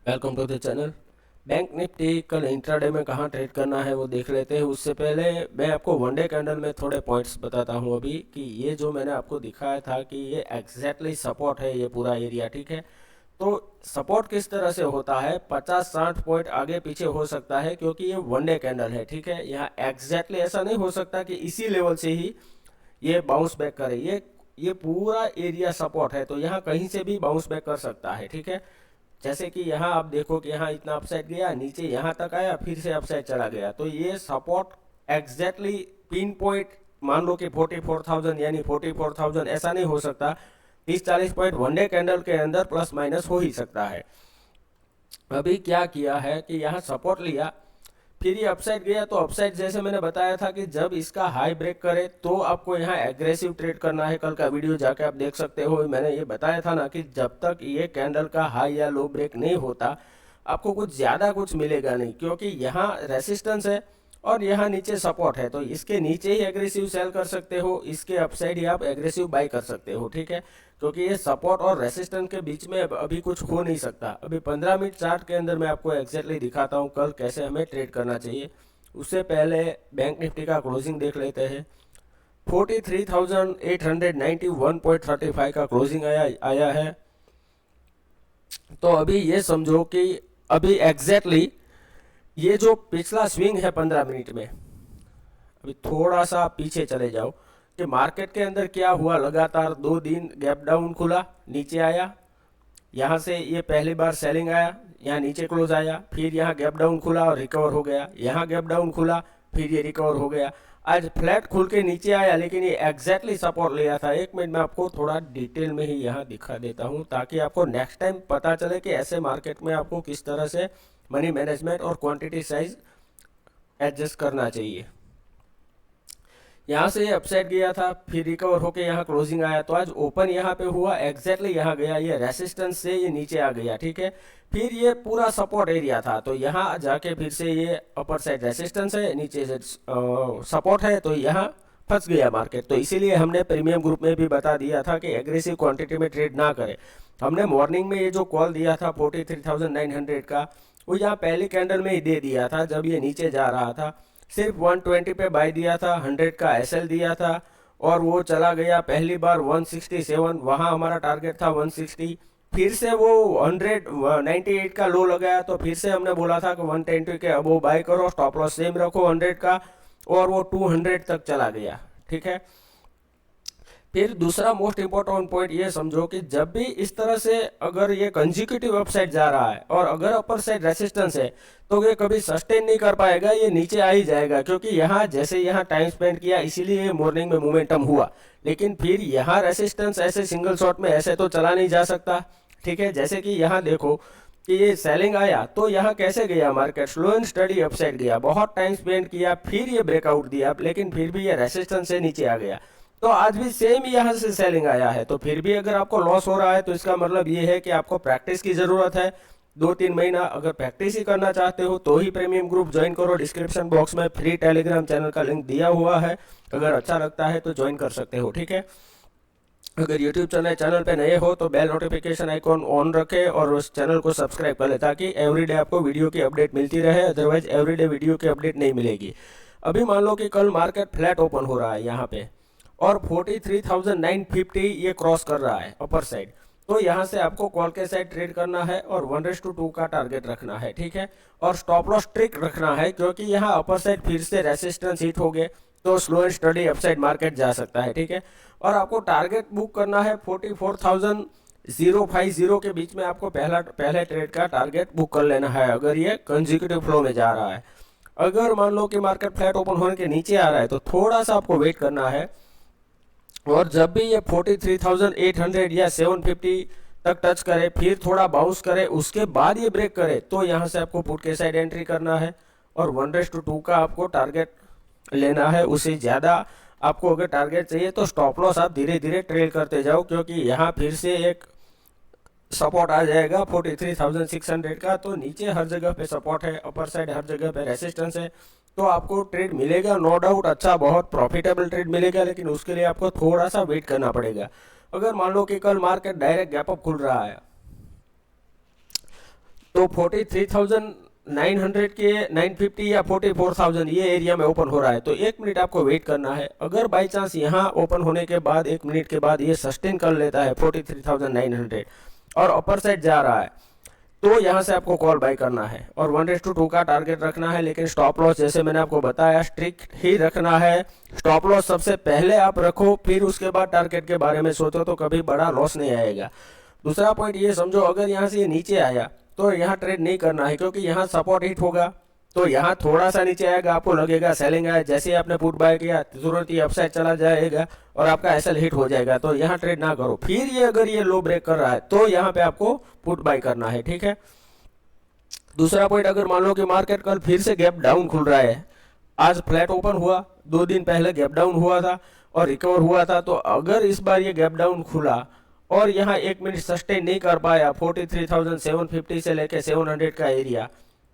Welcome to the channel. Bank Nifty कल intraday में कहाँ ट्रेड करना है वो देख लेते हैं। उससे पहले मैं आपको वनडे कैंडल में थोड़े पॉइंट्स बताता हूँ अभी कि ये जो मैंने आपको दिखाया था कि ये एग्जैक्टली सपोर्ट है, ये पूरा एरिया, ठीक है। तो सपोर्ट किस तरह से होता है, 50-60 पॉइंट आगे पीछे हो सकता है क्योंकि ये वनडे कैंडल है, ठीक है। यहाँ एग्जैक्टली ऐसा नहीं हो सकता कि इसी लेवल से ही ये बाउंस बैक करे। ये पूरा एरिया सपोर्ट है, तो यहाँ कहीं से भी बाउंस बैक कर सकता है, ठीक है। जैसे कि यहाँ आप देखो कि यहाँ इतना अपसाइड गया, नीचे यहाँ तक आया, फिर से अपसाइड चला गया, तो ये सपोर्ट एग्जैक्टली पिन पॉइंट मान लो कि 44,000 यानी 44,000 ऐसा नहीं हो सकता। 30-40 पॉइंट वनडे कैंडल के अंदर प्लस माइनस हो ही सकता है। अभी क्या किया है कि यहाँ सपोर्ट लिया, फिर ये अपसाइड गया, तो अपसाइड जैसे मैंने बताया था कि जब इसका हाई ब्रेक करे तो आपको यहाँ एग्रेसिव ट्रेड करना है। कल का वीडियो जाके आप देख सकते हो, मैंने ये बताया था ना कि जब तक ये कैंडल का हाई या लो ब्रेक नहीं होता आपको कुछ ज़्यादा कुछ मिलेगा नहीं, क्योंकि यहाँ रेसिस्टेंस है और यहाँ नीचे सपोर्ट है। तो इसके नीचे ही एग्रेसिव सेल कर सकते हो, इसके अपसाइड ही आप एग्रेसिव बाई कर सकते हो, ठीक है। क्योंकि ये सपोर्ट और रेसिस्टेंस के बीच में अभी कुछ हो नहीं सकता। अभी 15 मिनट चार्ट के अंदर मैं आपको एग्जैक्टली दिखाता हूँ कल कैसे हमें ट्रेड करना चाहिए। उससे पहले बैंक निफ्टी का क्लोजिंग देख लेते हैं। 43,891.35 का क्लोजिंग आया है। तो अभी ये समझो कि अभी एग्जैक्टली ये जो पिछला स्विंग है 15 मिनट में, अभी थोड़ा सा पीछे चले जाओ कि मार्केट के अंदर क्या हुआ। लगातार 2 दिन गैप डाउन खुला, नीचे आया, यहाँ से ये पहली बार सेलिंग आया, यहाँ नीचे क्लोज आया, फिर यहाँ गैप डाउन खुला और रिकवर हो गया, यहाँ गैप डाउन खुला, फिर ये रिकवर हो गया। आज फ्लैट खुल के नीचे आया, लेकिन ये एग्जैक्टली सपोर्ट लिया था। 1 मिनट में आपको थोड़ा डिटेल में ही यहाँ दिखा देता हूँ ताकि आपको नेक्स्ट टाइम पता चले कि ऐसे मार्केट में आपको किस तरह से मनी मैनेजमेंट और क्वांटिटी साइज एडजस्ट करना चाहिए। यहाँ से ये अपसाइड गया था, फिर रिकवर होके यहाँ क्लोजिंग आया, तो आज ओपन यहाँ पे हुआ, एग्जैक्टली यहाँ गया, ये रेसिस्टेंस से ये नीचे आ गया, ठीक है। फिर ये पूरा सपोर्ट एरिया था, तो यहाँ जाके फिर से ये अपर साइड रेसिस्टेंस है, नीचे से सपोर्ट है, तो यहाँ फंस गया मार्केट। तो इसीलिए हमने प्रीमियम ग्रुप में भी बता दिया था कि एग्रेसिव क्वांटिटी में ट्रेड ना करें। हमने मॉर्निंग में ये जो कॉल दिया था 43,900 का, वो यहाँ पहली कैंडल में ही दे दिया था जब ये नीचे जा रहा था। सिर्फ 120 पे बाय दिया था, 100 का एसएल दिया था और वो चला गया पहली बार 167, वहाँ हमारा टारगेट था 160। फिर से वो 198 का लो लगाया, तो फिर से हमने बोला था कि 120 के अब वो बाय करो, स्टॉप लॉस सेम रखो 100 का, और वो 200 तक चला गया, ठीक है। फिर दूसरा मोस्ट इंपॉर्टेंट पॉइंट ये समझो कि जब भी इस तरह से अगर ये कंजिक्यूटिव अपसाइड जा रहा है और अगर अपर साइड रेसिस्टेंस है, तो ये कभी सस्टेन नहीं कर पाएगा, ये नीचे आ ही जाएगा। क्योंकि यहाँ जैसे यहाँ टाइम स्पेंड किया इसीलिए मॉर्निंग में मोमेंटम हुआ, लेकिन फिर यहाँ रेसिस्टेंस ऐसे सिंगल शॉट में ऐसे तो चला नहीं जा सकता, ठीक है। जैसे कि यहाँ देखो कि ये सेलिंग आया, तो यहाँ कैसे गया market, slow and study upside गया, बहुत टाइम स्पेंड किया, फिर ये ब्रेकआउट दिया, लेकिन फिर भी ये रेसिस्टेंस से नीचे आ गया। तो आज भी सेम यहाँ से सेलिंग आया है, तो फिर भी अगर आपको लॉस हो रहा है तो इसका मतलब ये है कि आपको प्रैक्टिस की ज़रूरत है। 2-3 महीना अगर प्रैक्टिस ही करना चाहते हो तो ही प्रीमियम ग्रुप ज्वाइन करो। डिस्क्रिप्शन बॉक्स में फ्री टेलीग्राम चैनल का लिंक दिया हुआ है, अगर अच्छा लगता है तो ज्वाइन कर सकते हो, ठीक है। अगर यूट्यूब चैनल पे नए हो तो बेल नोटिफिकेशन आइकॉन ऑन रखें और उस चैनल को सब्सक्राइब कर ले ताकि एवरीडे आपको वीडियो की अपडेट मिलती रहे, अदरवाइज एवरीडे वीडियो की अपडेट नहीं मिलेगी। अभी मान लो कि कल मार्केट फ्लैट ओपन हो रहा है यहाँ पे और 43,950 ये क्रॉस कर रहा है अपर साइड, तो यहाँ से आपको कॉल के साइड ट्रेड करना है और 1:2 का टारगेट रखना है, ठीक है। और स्टॉप लॉस ट्रिक रखना है क्योंकि यहाँ अपर साइड फिर से रेसिस्टेंस हिट हो गए तो slow and study upside market जा सकता है, ठीक है। और आपको टारगेट बुक करना है 44,050 के बीच में, आपको पहले ट्रेड का टारगेट बुक कर लेना है अगर ये कंजिक्यूटिव फ्लो में जा रहा है। अगर मान लो कि मार्केट फ्लैट ओपन होने के नीचे आ रहा है तो थोड़ा सा आपको वेट करना है, और जब भी ये 43,800 या 750 तक टच करे, फिर थोड़ा बाउंस करे, उसके बाद ये ब्रेक करे, तो यहाँ से आपको पुट के साइड एंट्री करना है और 1:2 का आपको टारगेट लेना है। उससे ज़्यादा आपको अगर टारगेट चाहिए तो स्टॉप लॉस आप धीरे धीरे ट्रेल करते जाओ, क्योंकि यहाँ फिर से एक सपोर्ट आ जाएगा 43,600 का। तो नीचे हर जगह पे सपोर्ट है, अपर साइड हर जगह पे रेसिस्टेंस है, तो आपको ट्रेड मिलेगा नो डाउट, अच्छा बहुत प्रॉफिटेबल ट्रेड मिलेगा, लेकिन उसके लिए आपको थोड़ा सा वेट करना पड़ेगा। अगर मान लो कि कल मार्केट डायरेक्ट गैप अप खुल रहा है तो 43,900 के 950 या 44,000 ये एरिया में ओपन हो रहा है, तो 1 मिनट आपको वेट करना है। अगर बाई चांस यहाँ ओपन होने के बाद 1 मिनट के बाद ये सस्टेन कर लेता है 43,900 और अपर साइड जा रहा है, तो यहाँ से आपको कॉल बाय करना है और 1:2 का टारगेट रखना है। लेकिन स्टॉप लॉस जैसे मैंने आपको बताया स्ट्रिक्ट ही रखना है। स्टॉप लॉस सबसे पहले आप रखो, फिर उसके बाद टारगेट के बारे में सोचो, तो कभी बड़ा लॉस नहीं आएगा। दूसरा पॉइंट ये समझो, अगर यहाँ से ये नीचे आया तो यहाँ ट्रेड नहीं करना है, क्योंकि यहाँ सपोर्ट हिट होगा, तो यहाँ थोड़ा सा नीचे आएगा, आपको लगेगा सेलिंग आया, जैसे ही आपने पुट बाय किया तुरंत ही अपसाइड चला जाएगा और आपका एसएल हिट हो जाएगा, तो यहाँ ट्रेड ना करो। फिर ये अगर ये लो ब्रेक कर रहा है तो यहाँ पे आपको पुट बाय करना है, ठीक है। दूसरा पॉइंट, अगर मान लो कि मार्केट कल फिर से गैप डाउन खुल रहा है, आज फ्लैट ओपन हुआ, 2 दिन पहले गैप डाउन हुआ था और रिकवर हुआ था, तो अगर इस बार ये गैप डाउन खुला और यहाँ 1 मिनट सस्टेन नहीं कर पाया 43,750 से लेके 700 का एरिया,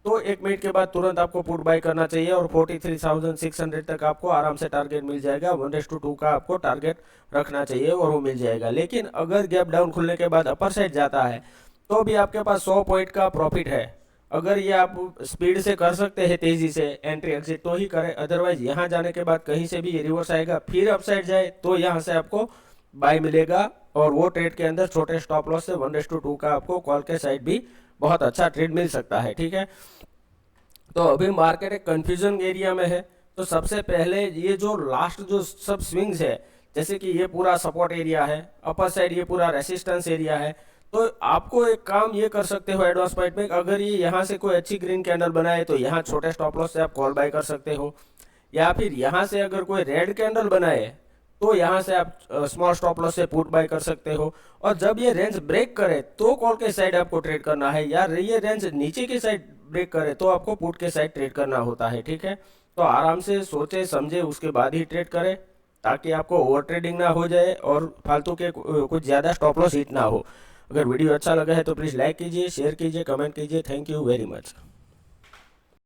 तो 1 मिनट के बाद तुरंत आपको पुट बाय करना चाहिए और 43,600 तक आपको आराम से टारगेट मिल जाएगा। 1:2 का आपको टारगेट रखना चाहिए और वो मिल जाएगा। लेकिन अगर गैप डाउन खुलने के बाद अपर साइड जाता है तो भी आपके पास 100 पॉइंट का प्रॉफिट है। अगर ये आप स्पीड से कर सकते हैं, तेजी से एंट्री एग्जिट, तो ही करें, अदरवाइज यहाँ जाने के बाद कहीं से भी ये रिवर्स आएगा फिर अपसाइड जाए तो यहाँ से आपको बाय मिलेगा और वो ट्रेड के अंदर छोटे स्टॉप लॉस से 1:2 का आपको कॉल के साइड भी बहुत अच्छा ट्रेड मिल सकता है, ठीक है। तो अभी मार्केट एक कंफ्यूजन एरिया में है, तो सबसे पहले ये जो लास्ट जो सब स्विंग्स है, जैसे कि ये पूरा सपोर्ट एरिया है, अपर साइड ये पूरा रेसिस्टेंस एरिया है, तो आपको एक काम ये कर सकते हो एडवांस पॉइंट में, अगर ये यहाँ से कोई अच्छी ग्रीन कैंडल बनाए तो यहाँ छोटे स्टॉप लॉस से आप कॉल बाय कर सकते हो, या फिर यहाँ से अगर कोई रेड कैंडल बनाए तो यहाँ से आप स्मॉल स्टॉप लॉस से पुट बाय कर सकते हो। और जब ये रेंज ब्रेक करे तो कॉल के साइड आपको ट्रेड करना है, या ये रेंज नीचे की साइड ब्रेक करे तो आपको पुट के साइड ट्रेड करना होता है, ठीक है। तो आराम से सोचे समझे उसके बाद ही ट्रेड करें, ताकि आपको ओवर ट्रेडिंग ना हो जाए और फालतू के कुछ ज़्यादा स्टॉप लॉस हिट ना हो। अगर वीडियो अच्छा लगा है तो प्लीज़ लाइक कीजिए, शेयर कीजिए, कमेंट कीजिए। Thank you very much.